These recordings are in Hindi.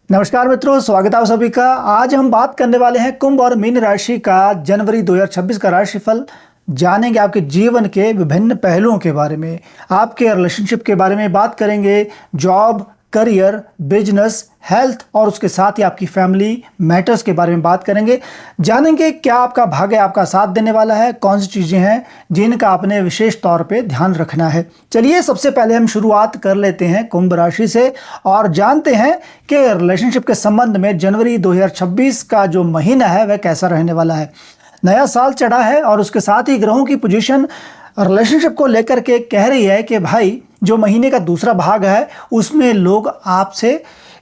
नमस्कार मित्रों, स्वागत है आप सभी का। आज हम बात करने वाले हैं कुंभ और मीन राशि का जनवरी 2026 का राशिफल। जानेंगे आपके जीवन के विभिन्न पहलुओं के बारे में, आपके रिलेशनशिप के बारे में बात करेंगे, जॉब, करियर, बिजनेस, हेल्थ और उसके साथ ही आपकी फैमिली मैटर्स के बारे में बात करेंगे। जानेंगे क्या आपका भाग्य आपका साथ देने वाला है, कौन सी चीज़ें हैं जिनका आपने विशेष तौर पे ध्यान रखना है। चलिए सबसे पहले हम शुरुआत कर लेते हैं कुंभ राशि से और जानते हैं कि रिलेशनशिप के संबंध में जनवरी 2026 का जो महीना है वह कैसा रहने वाला है। नया साल चढ़ा है और उसके साथ ही ग्रहों की पोजीशन रिलेशनशिप को लेकर के कह रही है कि भाई जो महीने का दूसरा भाग है उसमें लोग आपसे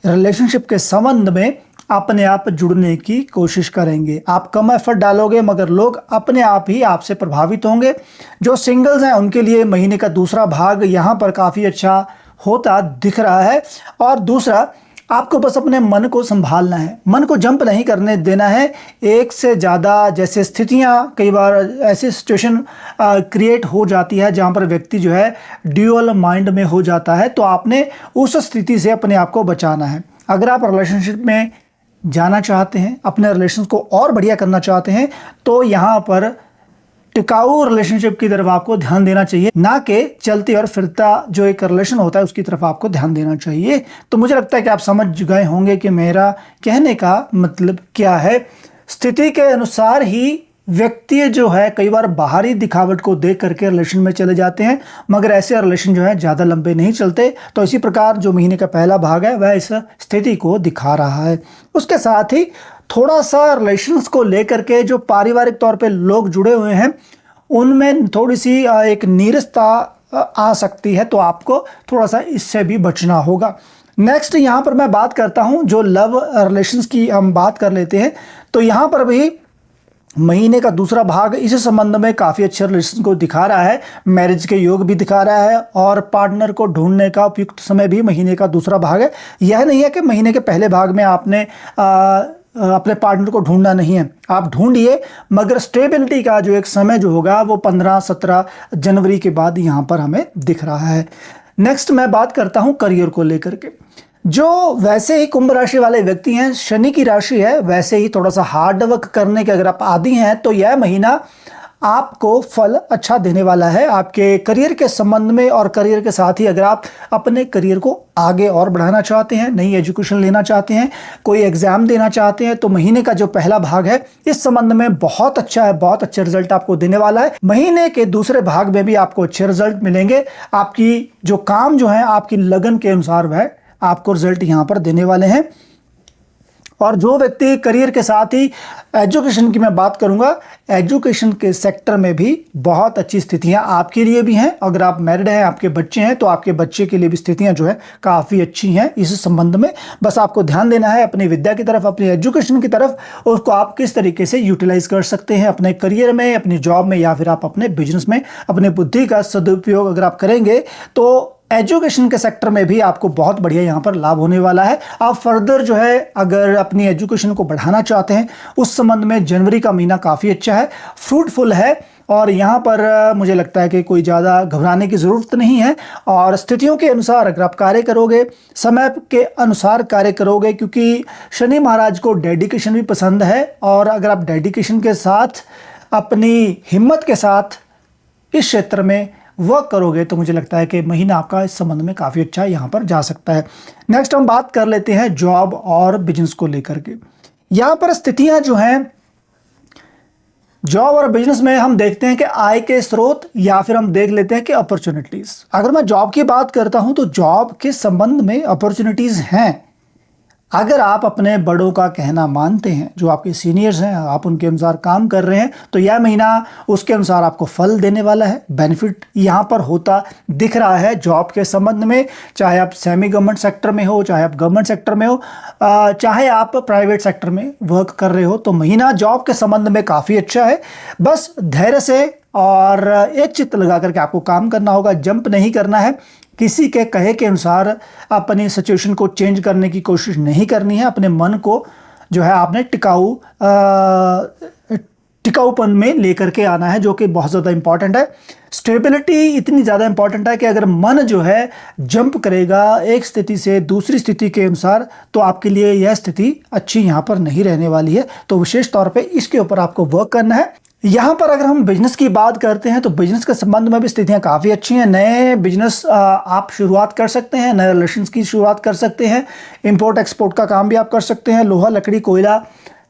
रिलेशनशिप के संबंध में अपने आप जुड़ने की कोशिश करेंगे। आप कम एफर्ट डालोगे मगर लोग अपने आप ही आपसे प्रभावित होंगे। जो सिंगल्स हैं उनके लिए महीने का दूसरा भाग यहाँ पर काफ़ी अच्छा होता दिख रहा है। और दूसरा, आपको बस अपने मन को संभालना है, मन को जंप नहीं करने देना है। एक से ज़्यादा जैसे स्थितियाँ, कई बार ऐसी सिचुएशन क्रिएट हो जाती है जहाँ पर व्यक्ति जो है ड्यूअल माइंड में हो जाता है, तो आपने उस स्थिति से अपने आप को बचाना है। अगर आप रिलेशनशिप में जाना चाहते हैं, अपने रिलेशन को और बढ़िया करना चाहते हैं, तो यहाँ पर टिकाऊ रिलेशनशिप की तरफ आपको ध्यान देना चाहिए, ना कि चलते और फिरता जो एक रिलेशन होता है उसकी तरफ आपको ध्यान देना चाहिए। तो मुझे लगता है कि आप समझ गए होंगे कि मेरा कहने का मतलब क्या है। स्थिति के अनुसार ही व्यक्ति जो है कई बार बाहरी दिखावट को देख करके रिलेशन में चले जाते हैं, मगर ऐसे रिलेशन जो है ज़्यादा लंबे नहीं चलते। तो इसी प्रकार जो महीने का पहला भाग है वह इस स्थिति को दिखा रहा है। उसके साथ ही थोड़ा सा रिलेशंस को लेकर के जो पारिवारिक तौर पे लोग जुड़े हुए हैं उनमें थोड़ी सी एक नीरसता आ सकती है, तो आपको थोड़ा सा इससे भी बचना होगा। नेक्स्ट यहाँ पर मैं बात करता हूँ, जो लव रिलेशंस की हम बात कर लेते हैं, तो यहाँ पर भी महीने का दूसरा भाग इस संबंध में काफ़ी अच्छे रिलेशन को दिखा रहा है। मैरिज के योग भी दिखा रहा है और पार्टनर को ढूंढने का उपयुक्त समय भी महीने का दूसरा भाग है। यह नहीं है कि महीने के पहले भाग में आपने अपने पार्टनर को ढूंढना नहीं है, आप ढूंढिए, मगर स्टेबिलिटी का जो एक समय जो होगा वो 15-17 जनवरी के बाद यहाँ पर हमें दिख रहा है। नेक्स्ट मैं बात करता हूँ करियर को लेकर के। जो वैसे ही कुंभ राशि वाले व्यक्ति हैं, शनि की राशि है, वैसे ही थोड़ा सा हार्ड वर्क करने के अगर आप आदी हैं तो यह महीना आपको फल अच्छा देने वाला है आपके करियर के संबंध में। और करियर के साथ ही अगर आप अपने करियर को आगे और बढ़ाना चाहते हैं, नई एजुकेशन लेना चाहते हैं, कोई एग्जाम देना चाहते हैं, तो महीने का जो पहला भाग है इस संबंध में बहुत अच्छा है, बहुत अच्छे रिजल्ट आपको देने वाला है। महीने के दूसरे भाग में भी आपको अच्छे रिजल्ट मिलेंगे। आपकी जो काम जो है आपकी लगन के अनुसार वह आपको रिजल्ट यहाँ पर देने वाले हैं। और जो व्यक्ति करियर के साथ ही एजुकेशन की मैं बात करूंगा, एजुकेशन के सेक्टर में भी बहुत अच्छी स्थितियां आपके लिए भी हैं। अगर आप मैरिड हैं, आपके बच्चे हैं, तो आपके बच्चे के लिए भी स्थितियां जो है काफ़ी अच्छी हैं। इस संबंध में बस आपको ध्यान देना है अपनी विद्या की तरफ, अपनी एजुकेशन की तरफ, उसको आप किस तरीके से यूटिलाइज कर सकते हैं अपने करियर में, अपनी जॉब में, या फिर आप अपने बिजनेस में अपने बुद्धि का सदुपयोग अगर आप करेंगे तो एजुकेशन के सेक्टर में भी आपको बहुत बढ़िया यहाँ पर लाभ होने वाला है। आप फर्दर जो है अगर अपनी एजुकेशन को बढ़ाना चाहते हैं उस संबंध में जनवरी का महीना काफ़ी अच्छा है, फ्रूटफुल है। और यहाँ पर मुझे लगता है कि कोई ज़्यादा घबराने की ज़रूरत नहीं है। और स्थितियों के अनुसार अगर आप कार्य करोगे, समय के अनुसार कार्य करोगे, क्योंकि शनि महाराज को डेडिकेशन भी पसंद है, और अगर आप डेडिकेशन के साथ अपनी हिम्मत के साथ इस क्षेत्र में वर्क करोगे तो मुझे लगता है कि महीना आपका इस संबंध में काफ़ी अच्छा यहाँ पर जा सकता है। नेक्स्ट हम बात कर लेते हैं जॉब और बिजनेस को लेकर के। यहाँ पर स्थितियाँ जो हैं जॉब और बिजनेस में हम देखते हैं कि आय के स्रोत, या फिर हम देख लेते हैं कि अपॉर्चुनिटीज़। अगर मैं जॉब की बात करता हूँ तो जॉब के संबंध में अपॉर्चुनिटीज़ हैं। अगर आप अपने बड़ों का कहना मानते हैं, जो आपके सीनियर्स हैं, आप उनके अनुसार काम कर रहे हैं, तो यह महीना उसके अनुसार आपको फल देने वाला है। बेनिफिट यहाँ पर होता दिख रहा है जॉब के संबंध में, चाहे आप सेमी गवर्नमेंट सेक्टर में हो, चाहे आप गवर्नमेंट सेक्टर में हो, चाहे आप प्राइवेट सेक्टर में वर्क कर रहे हो, तो महीना जॉब के संबंध में काफ़ी अच्छा है। बस धैर्य से और एक चित्त लगा करके आपको काम करना होगा, जंप नहीं करना है, किसी के कहे के अनुसार अपनी सिचुएशन को चेंज करने की कोशिश नहीं करनी है। अपने मन को जो है आपने टिकाऊ टिकाऊपन में लेकर के आना है, जो कि बहुत ज़्यादा इंपॉर्टेंट है। स्टेबिलिटी इतनी ज़्यादा इंपॉर्टेंट है कि अगर मन जो है जंप करेगा एक स्थिति से दूसरी स्थिति के अनुसार, तो आपके लिए यह स्थिति अच्छी यहाँ पर नहीं रहने वाली है। तो विशेष तौर पे इसके ऊपर आपको वर्क करना है। यहाँ पर अगर हम बिजनेस की बात करते हैं तो बिजनेस के संबंध में भी स्थितियाँ काफ़ी अच्छी हैं। नए बिजनेस आप शुरुआत कर सकते हैं, नए रिलेशंस की शुरुआत कर सकते हैं, इंपोर्ट एक्सपोर्ट का काम भी आप कर सकते हैं। लोहा, लकड़ी, कोयला,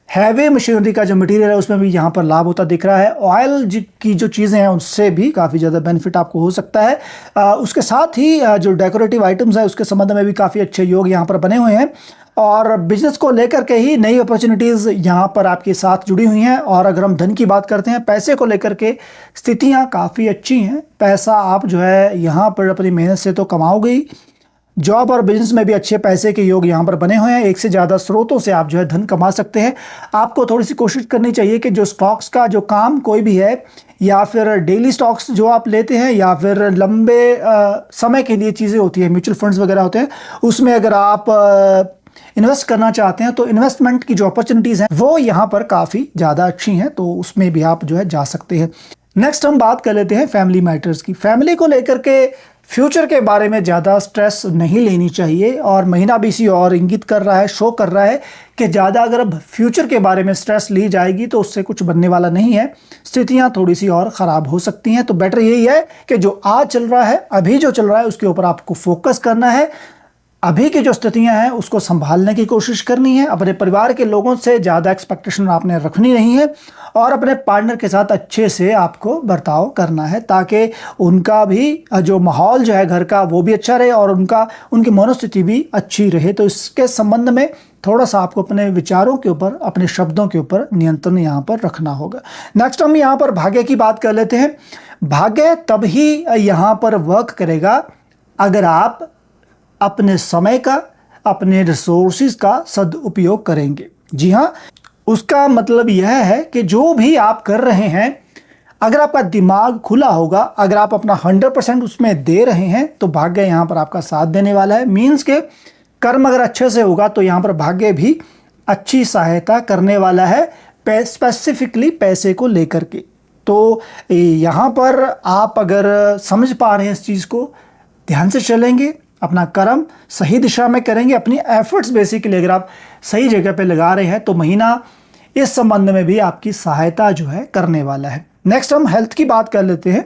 हैवी मशीनरी का जो मटेरियल है उसमें भी यहाँ पर लाभ होता दिख रहा है। ऑयल की जो चीज़ें हैं उससे भी काफ़ी ज़्यादा बेनिफिट आपको हो सकता है। उसके साथ ही जो डेकोरेटिव आइटम्स है उसके संबंध में भी काफ़ी अच्छे योग यहाँ पर बने हुए हैं। और बिजनेस को लेकर के ही नई अपॉर्चुनिटीज़ यहाँ पर आपके साथ जुड़ी हुई हैं। और अगर हम धन की बात करते हैं, पैसे को लेकर के स्थितियाँ काफ़ी अच्छी हैं। पैसा आप जो है यहाँ पर अपनी मेहनत से तो कमाओगे ही। जॉब और बिजनेस में भी अच्छे पैसे के योग यहाँ पर बने हुए हैं। एक से ज़्यादा स्रोतों से आप जो है धन कमा सकते हैं। आपको थोड़ी सी कोशिश करनी चाहिए कि जो स्टॉक्स का जो काम कोई भी है, या फिर डेली स्टॉक्स जो आप लेते हैं, या फिर लंबे समय के लिए चीज़ें होती है, म्यूचुअल फंड्स वगैरह होते हैं, उसमें अगर आप इन्वेस्ट करना चाहते हैं तो इन्वेस्टमेंट की जो अपॉर्चुनिटीज़ हैं वो यहाँ पर काफ़ी ज़्यादा अच्छी हैं, तो उसमें भी आप जो है जा सकते हैं। नेक्स्ट हम बात कर लेते हैं फैमिली मैटर्स की। फैमिली को लेकर के फ्यूचर के बारे में ज़्यादा स्ट्रेस नहीं लेनी चाहिए, और महीना भी इसी और इंगित कर रहा है, शो कर रहा है कि ज़्यादा अगर अब फ्यूचर के बारे में स्ट्रेस ली जाएगी तो उससे कुछ बनने वाला नहीं है। स्थितियाँ थोड़ी सी और ख़राब हो सकती हैं। तो बेटर यही है कि जो आज चल रहा है, अभी जो चल रहा है, उसके ऊपर आपको फोकस करना है। अभी की जो स्थितियां हैं उसको संभालने की कोशिश करनी है। अपने परिवार के लोगों से ज़्यादा एक्सपेक्टेशन आपने रखनी नहीं है, और अपने पार्टनर के साथ अच्छे से आपको बर्ताव करना है, ताकि उनका भी जो माहौल जो है घर का वो भी अच्छा रहे और उनकी मनोस्थिति भी अच्छी रहे। तो इसके संबंध में थोड़ा सा आपको अपने विचारों के ऊपर, अपने शब्दों के ऊपर नियंत्रण यहाँ पर रखना होगा। नेक्स्ट हम यहाँ पर भाग्य की बात कर लेते हैं। भाग्य तभी यहाँ पर वर्क करेगा अगर आप अपने समय का, अपने रिसोर्सेज का सदुपयोग करेंगे। जी हाँ, उसका मतलब यह है कि जो भी आप कर रहे हैं, अगर आपका दिमाग खुला होगा, अगर आप अपना 100% उसमें दे रहे हैं, तो भाग्य यहाँ पर आपका साथ देने वाला है। मीन्स के कर्म अगर अच्छे से होगा तो यहाँ पर भाग्य भी अच्छी सहायता करने वाला है, स्पेसिफिकली पैसे को लेकर के। तो यहाँ पर आप अगर समझ पा रहे हैं इस चीज़ को, ध्यान से चलेंगे, अपना कर्म सही दिशा में करेंगे, अपनी एफर्ट्स बेसिकली अगर आप सही जगह पे लगा रहे हैं, तो महीना इस संबंध में भी आपकी सहायता जो है करने वाला है। नेक्स्ट हम हेल्थ की बात कर लेते हैं।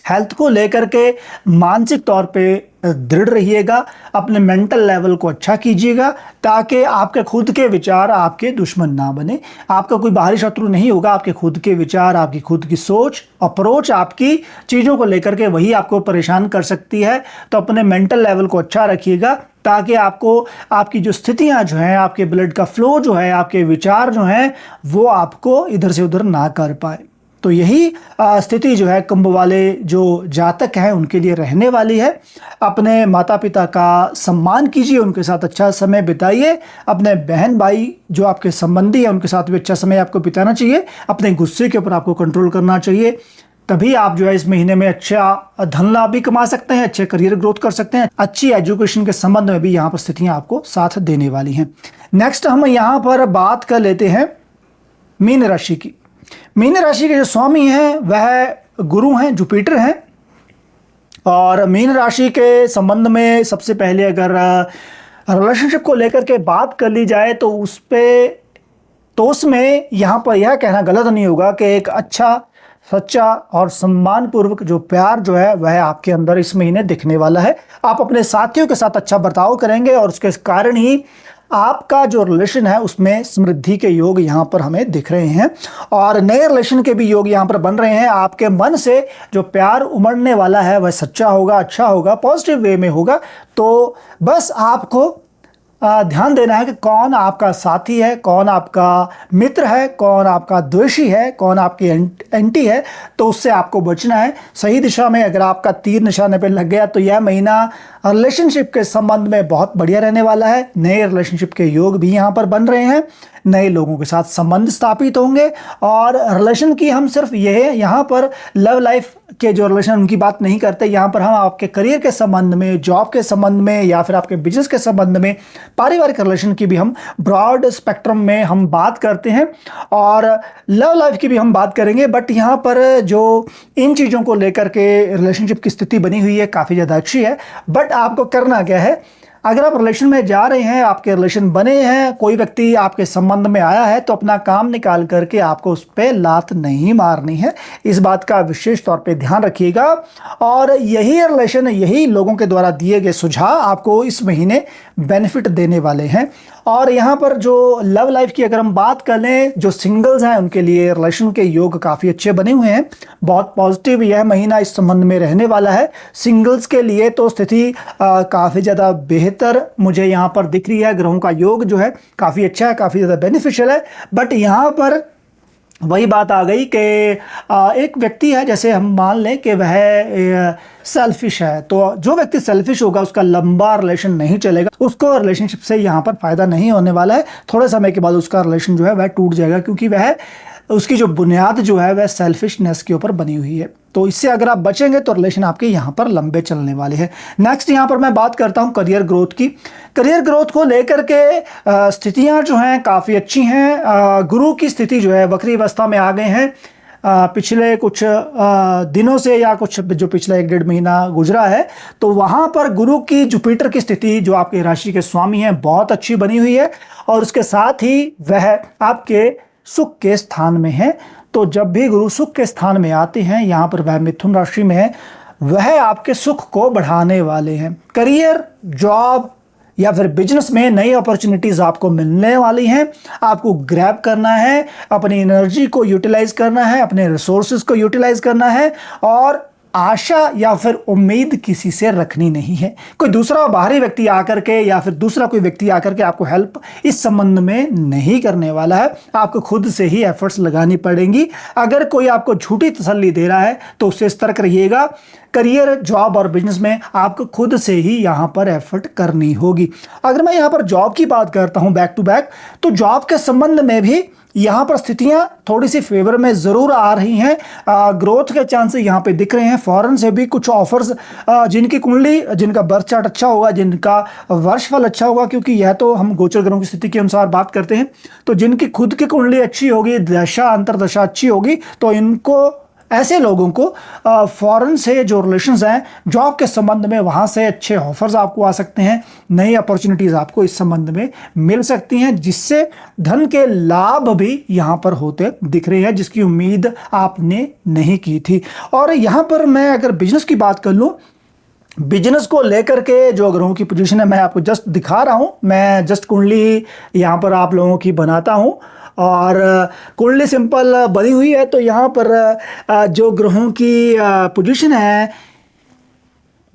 हेल्थ को लेकर के मानसिक तौर पे दृढ़ रहिएगा, अपने मेंटल लेवल को अच्छा कीजिएगा, ताकि आपके खुद के विचार आपके दुश्मन ना बने। आपका कोई बाहरी शत्रु नहीं होगा, आपके खुद के विचार, आपकी खुद की सोच, अप्रोच आपकी चीज़ों को लेकर के वही आपको परेशान कर सकती है। तो अपने मेंटल लेवल को अच्छा रखिएगा, ताकि आपको आपकी जो स्थितियां जो हैं, आपके ब्लड का फ्लो जो है, आपके विचार जो हैं, वो आपको इधर से उधर ना कर पाए। तो यही स्थिति जो है कुंभ वाले जो जातक हैं उनके लिए रहने वाली है। अपने माता पिता का सम्मान कीजिए, उनके साथ अच्छा समय बिताइए। अपने बहन भाई जो आपके संबंधी हैं उनके साथ भी अच्छा समय आपको बिताना चाहिए। अपने गुस्से के ऊपर आपको कंट्रोल करना चाहिए, तभी आप जो है इस महीने में अच्छा धन लाभ भी कमा सकते हैं, अच्छे करियर ग्रोथ कर सकते हैं। अच्छी एजुकेशन के संबंध में भी यहाँ पर स्थितियाँ आपको साथ देने वाली हैं। नेक्स्ट हम यहाँ पर बात कर लेते हैं मीन राशि की। मीन राशि के जो स्वामी हैं वह गुरु हैं, जुपिटर हैं। और मीन राशि के संबंध में सबसे पहले अगर रिलेशनशिप को लेकर के बात कर ली जाए तो उसमें यहाँ पर यह कहना गलत नहीं होगा कि एक अच्छा, सच्चा और सम्मानपूर्वक जो प्यार जो है वह आपके अंदर इस महीने दिखने वाला है। आप अपने साथियों के साथ अच्छा बर्ताव करेंगे और उसके कारण ही आपका जो रिलेशन है उसमें समृद्धि के योग यहाँ पर हमें दिख रहे हैं, और नए रिलेशन के भी योग यहाँ पर बन रहे हैं। आपके मन से जो प्यार उमड़ने वाला है वह सच्चा होगा, अच्छा होगा, पॉजिटिव वे में होगा। तो बस आपको ध्यान देना है कि कौन आपका साथी है, कौन आपका मित्र है, कौन आपका द्वेषी है, कौन आपकी एंटी है। तो उससे आपको बचना है। सही दिशा में अगर आपका तीर निशाने पे लग गया तो यह महीना रिलेशनशिप के संबंध में बहुत बढ़िया रहने वाला है। नए रिलेशनशिप के योग भी यहाँ पर बन रहे हैं, नए लोगों के साथ संबंध स्थापित होंगे। और रिलेशन की हम सिर्फ यह यहाँ पर लव लाइफ के जो रिलेशन उनकी बात नहीं करते, यहाँ पर हम आपके करियर के संबंध में, जॉब के संबंध में, या फिर आपके बिजनेस के संबंध में पारिवारिक रिलेशन की भी हम ब्रॉड स्पेक्ट्रम में हम बात करते हैं और लव लाइफ की भी हम बात करेंगे। बट यहाँ पर जो इन चीज़ों को लेकर के रिलेशनशिप की स्थिति बनी हुई है काफ़ी ज़्यादा अच्छी है। बट आपको करना क्या है, अगर आप रिलेशन में जा रहे हैं, आपके रिलेशन बने हैं, कोई व्यक्ति आपके संबंध में आया है, तो अपना काम निकाल करके आपको उस पर लात नहीं मारनी है। इस बात का विशेष तौर पे ध्यान रखिएगा। और यही रिलेशन, यही लोगों के द्वारा दिए गए सुझाव आपको इस महीने बेनिफिट देने वाले हैं। और यहाँ पर जो लव लाइफ की अगर हम बात कर लें, जो सिंगल्स हैं उनके लिए रिलेशन के योग काफ़ी अच्छे बने हुए हैं। बहुत पॉजिटिव यह महीना इस संबंध में रहने वाला है। सिंगल्स के लिए तो स्थिति काफ़ी ज़्यादा बेहतर मुझे यहाँ पर दिख रही है। ग्रहों का योग जो है काफ़ी अच्छा है, काफ़ी ज़्यादा बेनिफिशियल है। बट यहाँ पर वही बात आ गई कि एक व्यक्ति है, जैसे हम मान लें कि वह सेल्फिश है, तो जो व्यक्ति सेल्फिश होगा उसका लंबा रिलेशन नहीं चलेगा, उसको रिलेशनशिप से यहाँ पर फ़ायदा नहीं होने वाला है। थोड़े समय के बाद उसका रिलेशन जो है वह टूट जाएगा, क्योंकि वह उसकी जो बुनियाद जो है वह सेल्फिशनेस के ऊपर बनी हुई है। तो इससे अगर आप बचेंगे तो रिलेशन आपके यहाँ पर लंबे चलने वाले हैं। नेक्स्ट यहाँ पर मैं बात करता हूँ करियर ग्रोथ की। करियर ग्रोथ को लेकर के स्थितियाँ जो हैं काफ़ी अच्छी हैं। गुरु की स्थिति जो है वक्री अवस्था में आ गए हैं। पिछले कुछ दिनों से या कुछ जो पिछला 1-1.5 महीना गुजरा है, तो वहाँ पर गुरु की जुपिटर की स्थिति जो आपकी राशि के स्वामी हैं बहुत अच्छी बनी हुई है। और उसके साथ ही वह आपके सुख के स्थान में है। तो जब भी गुरु सुख के स्थान में आते हैं, यहाँ पर वह मिथुन राशि में है, वह आपके सुख को बढ़ाने वाले हैं। करियर, जॉब या फिर बिजनेस में नई अपॉर्चुनिटीज़ आपको मिलने वाली हैं। आपको ग्रैब करना है, अपनी एनर्जी को यूटिलाइज करना है, अपने रिसोर्सेज को यूटिलाइज करना है और आशा या फिर उम्मीद किसी से रखनी नहीं है। कोई दूसरा बाहरी व्यक्ति आकर के या फिर दूसरा कोई व्यक्ति आकर के आपको हेल्प इस संबंध में नहीं करने वाला है। आपको खुद से ही एफर्ट्स लगानी पड़ेंगी। अगर कोई आपको झूठी तसल्ली दे रहा है तो उससे सतर्क रहिएगा। करियर, जॉब और बिजनेस में आपको खुद से ही यहाँ पर एफर्ट करनी होगी। अगर मैं यहाँ पर जॉब की बात करता हूँ बैक टू बैक, तो जॉब के संबंध में भी यहाँ पर स्थितियाँ थोड़ी सी फेवर में ज़रूर आ रही हैं। ग्रोथ के चांसेस यहाँ पे दिख रहे हैं। फॉरेन से भी कुछ ऑफर्स, जिनकी कुंडली, जिनका बर्थ चार्ट अच्छा होगा, जिनका वर्षफल अच्छा होगा, क्योंकि यह तो हम गोचर ग्रहों की स्थिति के अनुसार बात करते हैं, तो जिनकी खुद की कुंडली अच्छी होगी, दशा अंतरदशा अच्छी होगी, तो इनको, ऐसे लोगों को फॉरेन से जो रिलेशंस हैं जॉब के संबंध में, वहाँ से अच्छे ऑफर्स आपको आ सकते हैं। नई अपॉर्चुनिटीज़ आपको इस संबंध में मिल सकती हैं, जिससे धन के लाभ भी यहाँ पर होते दिख रहे हैं, जिसकी उम्मीद आपने नहीं की थी। और यहाँ पर मैं अगर बिजनेस की बात कर लूँ, बिजनेस को लेकर के जो ग्रहों की पोजीशन है मैं आपको जस्ट दिखा रहा हूँ। मैं जस्ट कुंडली यहाँ पर आप लोगों की बनाता हूँ और कुंडली सिंपल बनी हुई है। तो यहाँ पर जो ग्रहों की पोजीशन है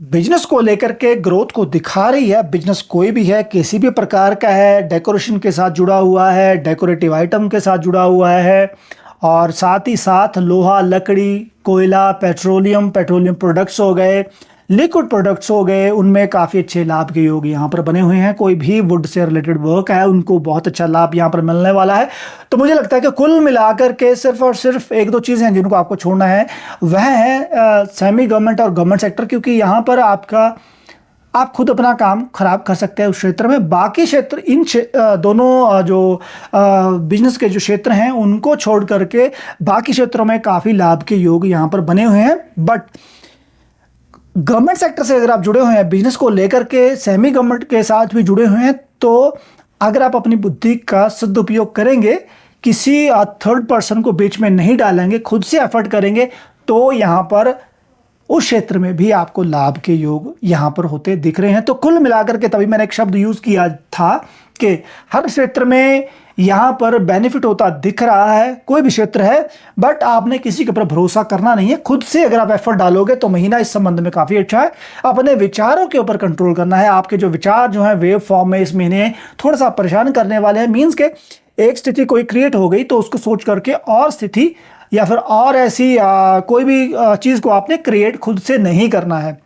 बिजनेस को लेकर के ग्रोथ को दिखा रही है। बिजनेस कोई भी है, किसी भी प्रकार का है, डेकोरेशन के साथ जुड़ा हुआ है, डेकोरेटिव आइटम के साथ जुड़ा हुआ है, और साथ ही साथ लोहा, लकड़ी, कोयला, पेट्रोलियम प्रोडक्ट्स हो गए, लिक्विड प्रोडक्ट्स हो गए, उनमें काफ़ी अच्छे लाभ के योग यहाँ पर बने हुए हैं। कोई भी वुड से रिलेटेड वर्क है उनको बहुत अच्छा लाभ यहाँ पर मिलने वाला है। तो मुझे लगता है कि कुल मिलाकर के सिर्फ और सिर्फ 1-2 चीज़ें हैं जिनको आपको छोड़ना है, वह है सेमी गवर्नमेंट और गवर्नमेंट सेक्टर, क्योंकि यहाँ पर आप खुद अपना काम खराब कर सकते हैं उस क्षेत्र में। बाकी क्षेत्र, इन दोनों जो बिजनेस के जो क्षेत्र हैं उनको छोड़ करके बाकी क्षेत्रों में काफ़ी लाभ के योग यहाँ पर बने हुए हैं। बट गवर्नमेंट सेक्टर से अगर आप जुड़े हुए हैं, बिजनेस को लेकर के सेमी गवर्नमेंट के साथ भी जुड़े हुए हैं, तो अगर आप अपनी बुद्धि का सदुपयोग करेंगे, किसी थर्ड पर्सन को बीच में नहीं डालेंगे, खुद से एफर्ट करेंगे, तो यहाँ पर उस क्षेत्र में भी आपको लाभ के योग यहाँ पर होते दिख रहे हैं। तो कुल मिलाकर के, तभी मैंने एक शब्द यूज़ किया था कि हर क्षेत्र में यहाँ पर बेनिफिट होता दिख रहा है, कोई भी क्षेत्र है। बट आपने किसी के ऊपर भरोसा करना नहीं है, खुद से अगर आप एफर्ट डालोगे तो महीना इस संबंध में काफ़ी अच्छा है। अपने विचारों के ऊपर कंट्रोल करना है। आपके जो विचार जो हैं वेव फॉर्म में इस महीने थोड़ा सा परेशान करने वाले हैं। मीन्स के एक स्थिति कोई क्रिएट हो गई तो उसको सोच करके और स्थिति या फिर और ऐसी कोई भी चीज़ को आपने क्रिएट खुद से नहीं करना है।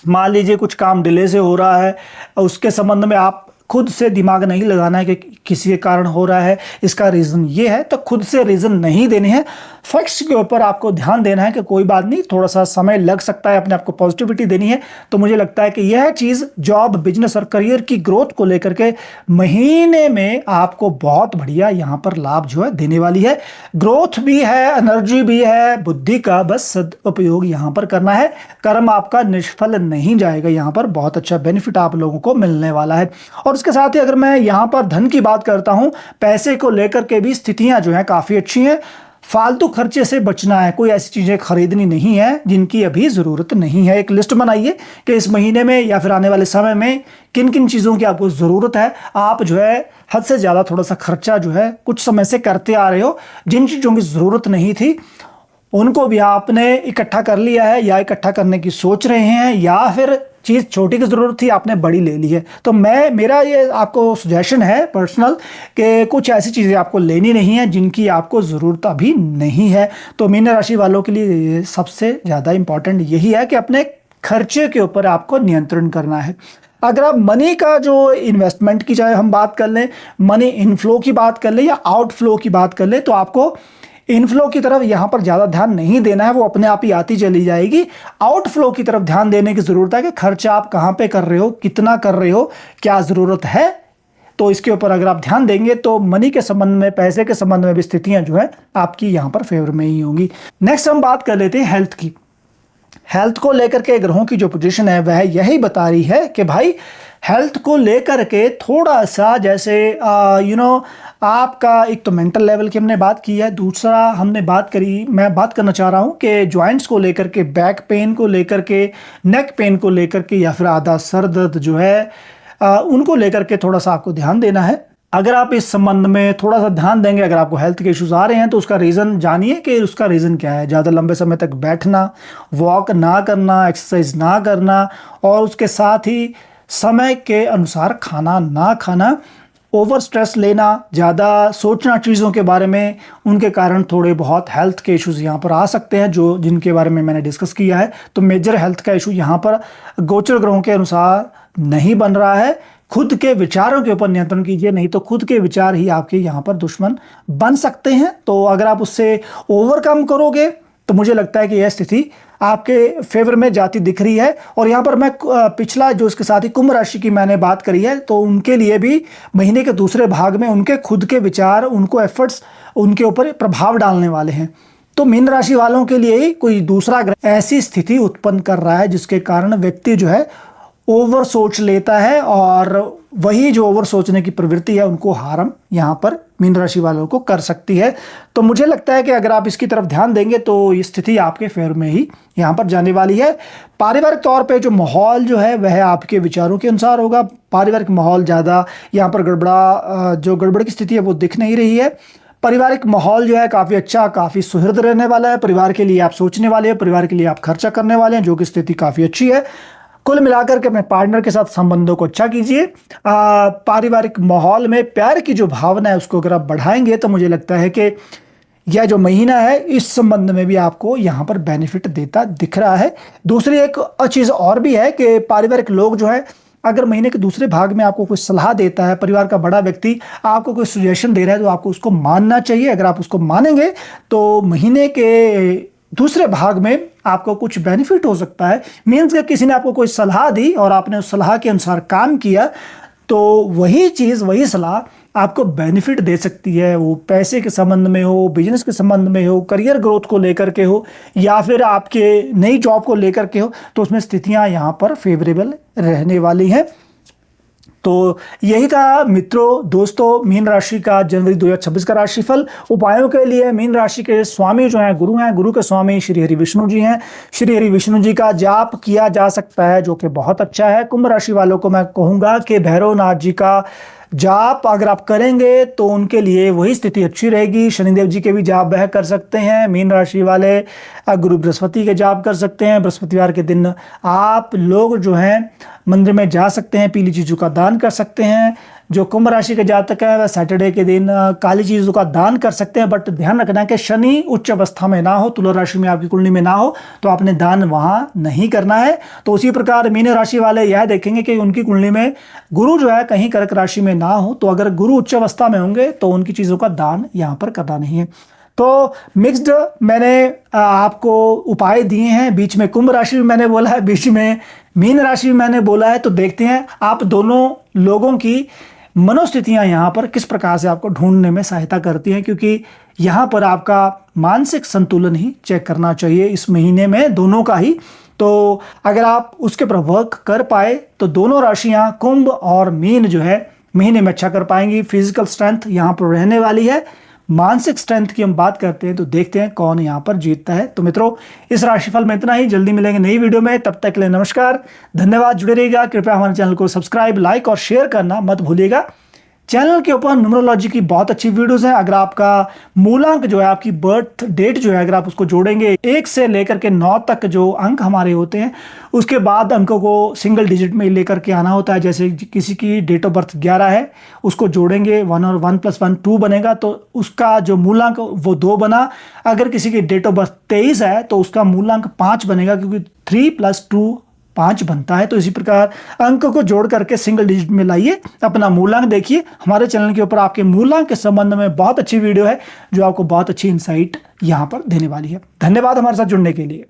मान लीजिए कुछ काम डिले से हो रहा है, उसके संबंध में आप खुद से दिमाग नहीं लगाना है कि किसी के कारण हो रहा है, इसका रीज़न ये है, तो खुद से रीज़न नहीं देने हैं। फैक्ट्स के ऊपर आपको ध्यान देना है कि कोई बात नहीं, थोड़ा सा समय लग सकता है, अपने आप को पॉजिटिविटी देनी है। तो मुझे लगता है कि यह चीज़ जॉब, बिजनेस और करियर की ग्रोथ को लेकर के महीने में आपको बहुत बढ़िया यहाँ पर लाभ जो है देने वाली है। ग्रोथ भी है, एनर्जी भी है, बुद्धि का बस सदुपयोग यहाँ पर करना है। कर्म आपका निष्फल नहीं जाएगा, यहाँ पर बहुत अच्छा बेनिफिट आप लोगों को मिलने वाला है। और उसके साथ ही अगर मैं यहाँ पर धन की बात करता हूँ, पैसे को लेकर के भी स्थितियां जो हैं काफ़ी अच्छी हैं। फालतू खर्चे से बचना है, कोई ऐसी चीज़ें खरीदनी नहीं है जिनकी अभी ज़रूरत नहीं है। एक लिस्ट बनाइए कि इस महीने में या फिर आने वाले समय में किन किन चीज़ों की आपको ज़रूरत है। आप जो है हद से ज़्यादा थोड़ा सा खर्चा जो है कुछ समय से करते आ रहे हो, जिन चीज़ों की ज़रूरत नहीं थी उनको भी आपने इकट्ठा कर लिया है या इकट्ठा करने की सोच रहे हैं, या फिर चीज़ छोटी की ज़रूरत थी आपने बड़ी ले ली है। तो मेरा ये आपको सजेशन है पर्सनल कि कुछ ऐसी चीज़ें आपको लेनी नहीं है जिनकी आपको ज़रूरत अभी नहीं है। तो मीन राशि वालों के लिए सबसे ज़्यादा इंपॉर्टेंट यही है कि अपने खर्चे के ऊपर आपको नियंत्रण करना है। अगर आप मनी का जो इन्वेस्टमेंट की चाहे हम बात कर लें, मनी इनफ्लो की बात कर लें या आउटफ्लो की बात कर लें, तो आपको इनफ्लो की तरफ यहां पर ज़्यादा ध्यान नहीं देना है, वो अपने आप ही आती चली जाएगी। आउटफ्लो की तरफ ध्यान देने की ज़रूरत है कि खर्चा आप कहां पे कर रहे हो, कितना कर रहे हो, क्या ज़रूरत है। तो इसके ऊपर अगर आप ध्यान देंगे तो मनी के संबंध में, पैसे के संबंध में भी स्थितियां जो है आपकी यहां पर फेवर में ही होंगी। नेक्स्ट हम बात कर लेते हैं हेल्थ की। हेल्थ को लेकर के ग्रहों की जो पोजीशन है वह यही बता रही है कि भाई हेल्थ को लेकर के थोड़ा सा जैसे आपका एक तो मेंटल लेवल की हमने बात की है, दूसरा हमने बात करी, मैं बात करना चाह रहा हूँ कि जॉइंट्स को लेकर के, बैक पेन को लेकर के, नेक पेन को लेकर के, या फिर आधा सर दर्द जो है उनको लेकर के थोड़ा सा आपको ध्यान देना है। अगर आप इस संबंध में थोड़ा सा ध्यान देंगे, अगर आपको हेल्थ के इश्यूज आ रहे हैं तो उसका रीज़न जानिए कि उसका रीज़न क्या है। ज़्यादा लंबे समय तक बैठना, वॉक ना करना, एक्सरसाइज ना करना, और उसके साथ ही समय के अनुसार खाना ना खाना, ओवर स्ट्रेस लेना, ज़्यादा सोचना चीज़ों के बारे में, उनके कारण थोड़े बहुत हेल्थ के इश्यूज़ यहाँ पर आ सकते हैं, जो जिनके बारे में मैंने डिस्कस किया है। तो मेजर हेल्थ का इशू यहाँ पर गोचर ग्रहों के अनुसार नहीं बन रहा है। खुद के विचारों के ऊपर नियंत्रण कीजिए, नहीं तो खुद के विचार ही आपके यहाँ पर दुश्मन बन सकते हैं। तो अगर आप उससे ओवरकम करोगे तो मुझे लगता है कि यह स्थिति आपके फेवर में जाती दिख रही है। और यहाँ पर मैं पिछला जो इसके साथ ही कुंभ राशि की मैंने बात करी है, तो उनके लिए भी महीने के दूसरे भाग में उनके खुद के विचार, उनको एफर्ट्स उनके ऊपर प्रभाव डालने वाले हैं। तो मीन राशि वालों के लिए ही कोई दूसरा ग्रह ऐसी स्थिति उत्पन्न कर रहा है जिसके कारण व्यक्ति जो है ओवर सोच लेता है, और वही जो ओवर सोचने की प्रवृत्ति है उनको हार्म यहाँ पर मीन राशि वालों को कर सकती है। तो मुझे लगता है कि अगर आप इसकी तरफ ध्यान देंगे तो ये स्थिति आपके फेवर में ही यहाँ पर जाने वाली है। पारिवारिक तौर पे जो माहौल जो है वह आपके विचारों के अनुसार होगा। पारिवारिक माहौल ज़्यादा यहाँ पर गड़बड़ की स्थिति है वो दिख नहीं रही है। पारिवारिक माहौल जो है काफ़ी अच्छा, काफ़ी सुहृद रहने वाला है। परिवार के लिए आप सोचने वाले हैं, परिवार के लिए आप खर्चा करने वाले हैं, जो कि स्थिति काफ़ी अच्छी है। कुल मिलाकर के अपने पार्टनर के साथ संबंधों को अच्छा कीजिए। पारिवारिक माहौल में प्यार की जो भावना है उसको अगर आप बढ़ाएंगे तो मुझे लगता है कि यह जो महीना है इस संबंध में भी आपको यहाँ पर बेनिफिट देता दिख रहा है। दूसरी एक चीज़ और भी है कि पारिवारिक लोग जो है, अगर महीने के दूसरे भाग में आपको कोई सलाह देता है, परिवार का बड़ा व्यक्ति आपको कोई सजेशन दे रहा है, तो आपको उसको मानना चाहिए। अगर आप उसको मानेंगे तो महीने के दूसरे भाग में आपको कुछ बेनिफिट हो सकता है। मीन्स कि किसी ने आपको कोई सलाह दी और आपने उस सलाह के अनुसार काम किया, तो वही चीज़, वही सलाह आपको बेनिफिट दे सकती है। वो पैसे के संबंध में हो, बिजनेस के संबंध में हो, करियर ग्रोथ को लेकर के हो, या फिर आपके नई जॉब को लेकर के हो, तो उसमें स्थितियां यहाँ पर फेवरेबल रहने वाली हैं। तो यही था मित्रों, दोस्तों, मीन राशि का जनवरी 2026 का राशिफल। उपायों के लिए मीन राशि के स्वामी जो हैं, गुरु के स्वामी श्री हरि विष्णु जी हैं। श्री हरि विष्णु जी का जाप किया जा सकता है, जो कि बहुत अच्छा है। कुंभ राशि वालों को मैं कहूँगा कि भैरवनाथ जी का जाप अगर आप करेंगे तो उनके लिए वही स्थिति अच्छी रहेगी। शनिदेव जी के भी जाप वह कर सकते हैं। मीन राशि वाले गुरु बृहस्पति के जाप कर सकते हैं। बृहस्पतिवार के दिन आप लोग जो हैं मंदिर में जा सकते हैं, पीली चीज़ों का दान कर सकते हैं। जो कुंभ राशि के जातक है वह सैटरडे के दिन काली चीज़ों का दान कर सकते हैं, बट ध्यान रखना कि शनि उच्च अवस्था में ना हो, तुला राशि में आपकी कुंडली में ना हो, तो आपने दान वहां नहीं करना है। तो उसी प्रकार मीन राशि वाले यह देखेंगे कि उनकी कुंडली में गुरु जो है कहीं कर्क राशि में ना हो, तो अगर गुरु उच्च अवस्था में होंगे तो उनकी चीज़ों का दान यहाँ पर करना नहीं है। तो मिक्स्ड मैंने आपको उपाय दिए हैं, बीच में कुंभ राशि भी मैंने बोला है, बीच में मीन राशि भी मैंने बोला है। तो देखते हैं आप दोनों लोगों की मनोस्थितियां यहाँ पर किस प्रकार से आपको ढूंढने में सहायता करती हैं, क्योंकि यहाँ पर आपका मानसिक संतुलन ही चेक करना चाहिए इस महीने में, दोनों का ही। तो अगर आप उसके पर वर्क कर पाए तो दोनों राशियां कुंभ और मीन जो है महीने में अच्छा कर पाएंगी। फिजिकल स्ट्रेंथ यहाँ पर रहने वाली है। मानसिक स्ट्रेंथ की हम बात करते हैं तो देखते हैं कौन यहाँ पर जीतता है। तो मित्रों, इस राशिफल में इतना ही। जल्दी मिलेंगे नई वीडियो में, तब तक के लिए नमस्कार, धन्यवाद। जुड़े रहिएगा, कृपया हमारे चैनल को सब्सक्राइब, लाइक और शेयर करना मत भूलिएगा। चैनल के ऊपर न्यूमरोलॉजी की बहुत अच्छी वीडियोस हैं। अगर आपका मूलांक जो है, आपकी बर्थ डेट जो है, अगर आप उसको जोड़ेंगे 1 से लेकर के 9 तक जो अंक हमारे होते हैं, उसके बाद अंकों को सिंगल डिजिट में लेकर के आना होता है। जैसे किसी की डेट ऑफ बर्थ 11 है, उसको जोड़ेंगे 1 और 1 + 1 2 बनेगा, तो उसका जो मूलांक वो 2 बना। अगर किसी की डेट ऑफ बर्थ 23 है तो उसका मूलांक 5 बनेगा, क्योंकि 3 + 2 5 बनता है। तो इसी प्रकार अंक को जोड़ करके सिंगल डिजिट में लाइए, अपना मूलांक देखिए। हमारे चैनल के ऊपर आपके मूलांक के संबंध में बहुत अच्छी वीडियो है जो आपको बहुत अच्छी इंसाइट यहां पर देने वाली है। धन्यवाद हमारे साथ जुड़ने के लिए।